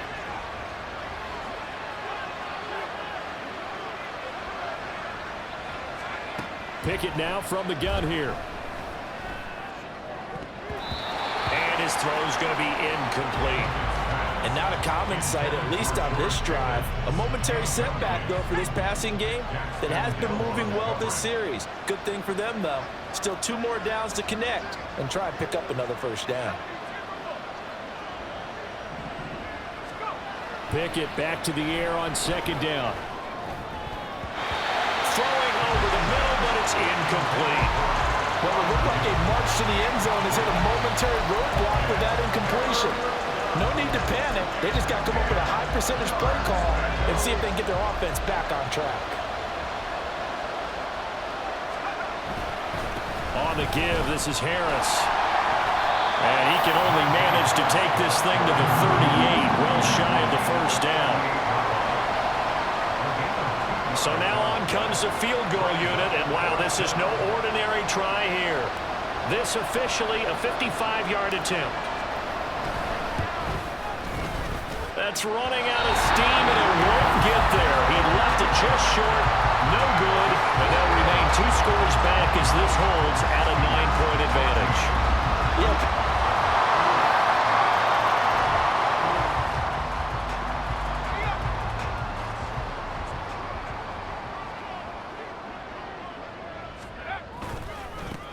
Pickett now from the gun here. And his throw's going to be incomplete. And not a common sight, at least on this drive. A momentary setback, though, for this passing game that has been moving well this series. Good thing for them, though. Still 2 more downs to connect and try and pick up another 1st down. Pickett back to the air on 2nd down. Throwing over the middle, but it's incomplete. Well, it looked like a march to the end zone has hit a momentary roadblock with that incompletion. No need to panic. They just got to come up with a high percentage play call and see if they can get their offense back on track. On the give, this is Harris. And he can only manage to take this thing to the 38, well shy of the 1st down. So now on comes the field goal unit, and wow, this is no ordinary try here. This officially a 55-yard attempt. That's running out of steam, and it won't get there. He left it just short, no good, and they'll remain 2 scores back as this holds at a 9-point advantage. Yep.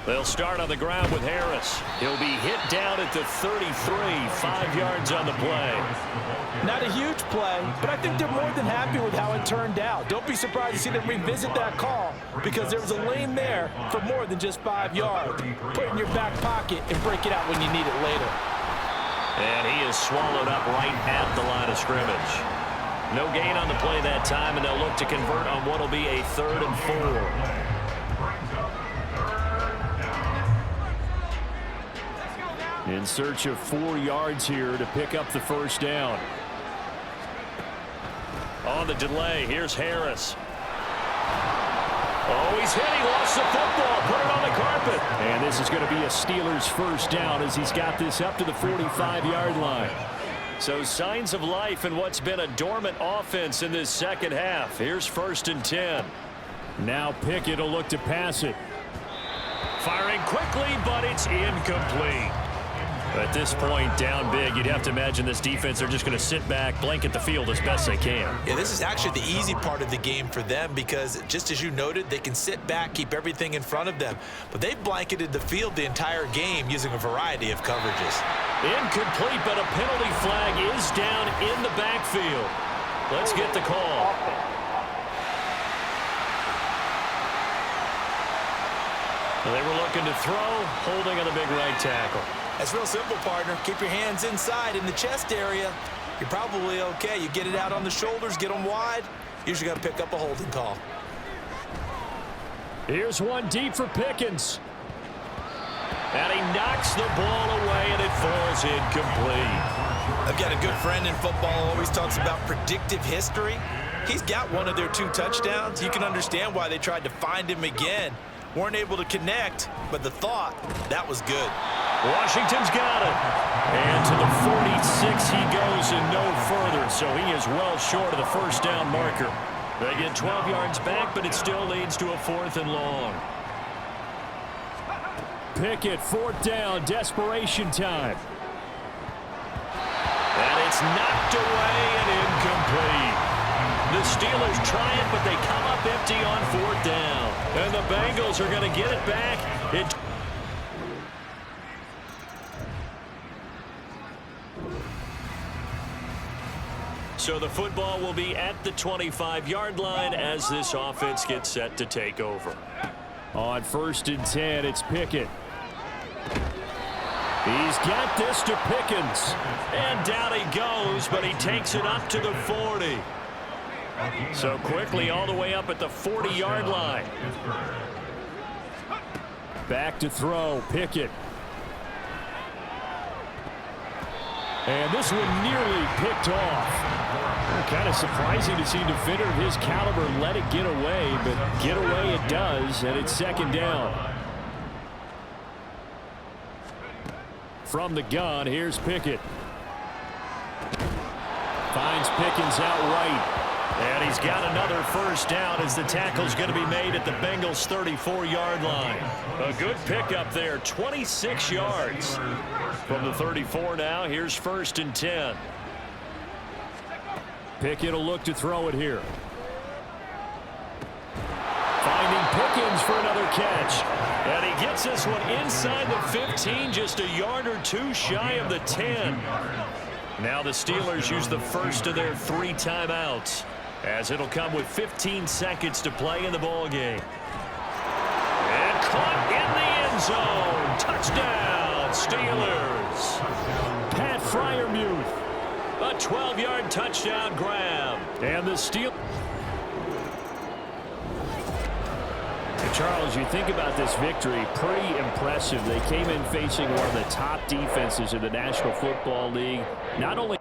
They'll start on the ground with Harris. He'll be hit down at the 33, 5 yards on the play. Not a huge play, but I think they're more than happy with how it turned out. Don't be surprised to see them revisit that call because there was a lane there for more than just 5 yards. Put it in your back pocket and break it out when you need it later. And he is swallowed up right at the line of scrimmage. No gain on the play that time, and they'll look to convert on what will be a 3rd and 4. In search of 4 yards here to pick up the 1st down. On the delay, here's Harris. Oh, he's hit. He lost the football. Put it on the carpet. And this is going to be a Steelers 1st down as he's got this up to the 45-yard line. So signs of life in what's been a dormant offense in this 2nd half. Here's 1st and 10. Now Pickett will look to pass it. Firing quickly, but it's incomplete. At this point, down big, you'd have to imagine this defense are just going to sit back, blanket the field as best they can. Yeah, this is actually the easy part of the game for them because, just as you noted, they can sit back, keep everything in front of them. But they've blanketed the field the entire game using a variety of coverages. Incomplete, but a penalty flag is down in the backfield. Let's get the call. They were looking to throw, holding on the big right tackle. That's real simple, partner. Keep your hands inside in the chest area. You're probably okay. You get it out on the shoulders, get them wide. Usually got to pick up a holding call. Here's one deep for Pickens. And he knocks the ball away, and it falls incomplete. I've got a good friend in football, always talks about predictive history. He's got one of their 2 touchdowns. You can understand why they tried to find him again. Weren't able to connect, but the thought, that was good. Washington's got it. And to the 46 he goes and no further, so he is well short of the 1st down marker. They get 12 yards back, but it still leads to a 4th and long. Pickett, 4th down, desperation time. And it's knocked away and incomplete. The Steelers try it, but they come up empty on 4th down. And the Bengals are going to get it back. So the football will be at the 25-yard line as this offense gets set to take over. On 1st and 10, it's Pickett. He's got this to Pickens. And down he goes, but he takes it up to the 40. So quickly all the way up at the 40-yard line. Back to throw, Pickett. And this one nearly picked off. Kind of surprising to see a defender of his caliber let it get away, but get away it does, and it's 2nd down. From the gun, here's Pickett. Finds Pickens out right. And he's got another 1st down as the tackle's going to be made at the Bengals' 34-yard line. A good pickup there, 26 yards. From the 34 now, here's 1st and 10. Pickett will look to throw it here. Finding Pickens for another catch. And he gets this one inside the 15, just a yard or two shy of the 10. Now the Steelers use the first of their 3 timeouts, as it'll come with 15 seconds to play in the ball game. And caught in the end zone. Touchdown, Steelers. Pat Freiermuth. A 12-yard touchdown grab. And the Steelers. Charles, you think about this victory, pretty impressive. They came in facing one of the top defenses in the National Football League. Not only